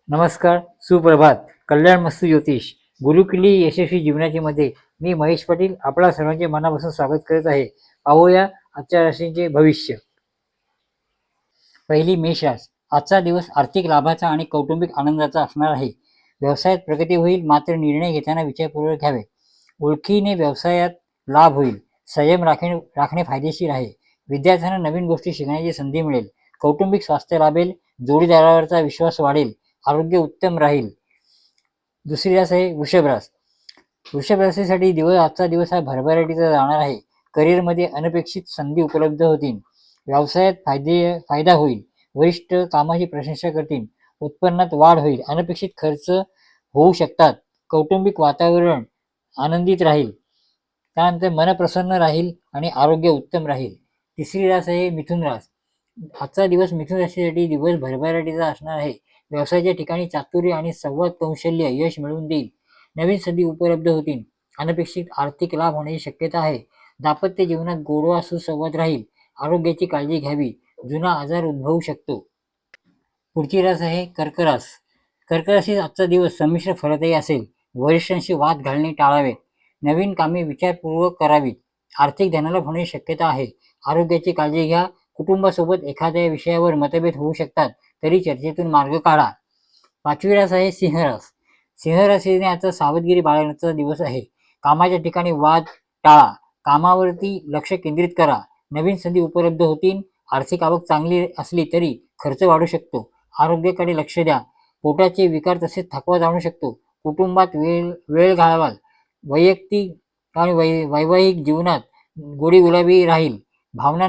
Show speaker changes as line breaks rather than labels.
नमस्कार, सुप्रभात. कल्याण मस्तू ज्योतिष गुरुकिल्ली यशस्वी जीवनाची मध्ये मी महेश पाटील आपला सर्वांचे मनापासून स्वागत करत आहे. पाहूया आजच्या राशींचे भविष्य. पहिली मेष रास. आजचा दिवस आर्थिक लाभाचा आणि कौटुंबिक आनंदाचा असणार आहे. व्यवसायात प्रगती होईल, मात्र निर्णय घेताना विचारपूर्वक घ्यावे. ओळखीने व्यवसायात लाभ होईल. संयम राखणे फायदेशीर आहे. विद्यार्थ्यांना नवीन गोष्टी शिकण्याची संधी मिळेल. कौटुंबिक स्वास्थ्य लाभेल. जोडीदारावरचा विश्वास वाढेल. आरोग्य उत्तम राहील. दुसरी रास आहे वृषभ रास. वृषभ राशीसाठी आजचा दिवस हा भरभराटीचा जाणार आहे. करिअरमध्ये अनपेक्षित संधी उपलब्ध होतील. व्यवसायात फायदा होईल. वरिष्ठ कामाची प्रशंसा करतील. उत्पन्नात वाढ होईल. अनपेक्षित खर्च होऊ शकतात. कौटुंबिक वातावरण आनंदित राहील. त्यानंतर मन प्रसन्न राहील आणि आरोग्य उत्तम राहील. तिसरी रास आहे मिथुन रास. आजचा दिवस मिथुन राशीसाठी दिवस भरभराटीचा असणार आहे. व्यवसायाच्या ठिकाणी चातुर्य आणि संवाद कौशल्य यश मिळवून देईल. नवीन संधी उपलब्ध होतील. अनपेक्षित आर्थिक लाभ होण्याची शक्यता आहे. दाम्पत्य जीवनात गोडवा सुसंवाद राहील. आरोग्याची काळजी घ्यावी. जुना आजार उद्भवू शकतो. पुढची रास आहे कर्क रास. कर्क राशीत आजचा दिवस संमिश्र फलदायी असेल. वरिष्ठांशी वाद घालणे टाळावे. नवीन कामे विचारपूर्वक करावीत. आर्थिक धनालाभ होण्याची शक्यता आहे. आरोग्याची काळजी घ्या. कुटुंबासोबत एखाद्या विषयावर मतभेद होऊ शकतात, तरी चर्चेतून मार्ग काढा. पाचवी रास आहे सिंह रास. सिंह राशीने आता सावधगिरी बाळगण्याचा दिवस आहे. कामाच्या ठिकाणी वाद टाळा. कामावरती लक्ष केंद्रित करा. नवीन संधी उपलब्ध होतील. आर्थिक आवक चांगली असली तरी खर्च वाढू शकतो. आरोग्याकडे लक्ष द्या. पोटाचे विकार तसेच थकवा जाणू शकतो. कुटुंबात वेळ घालवाल. वैयक्तिक आणि वैवाहिक जीवनात गोडी गुलाबी राहील. भावना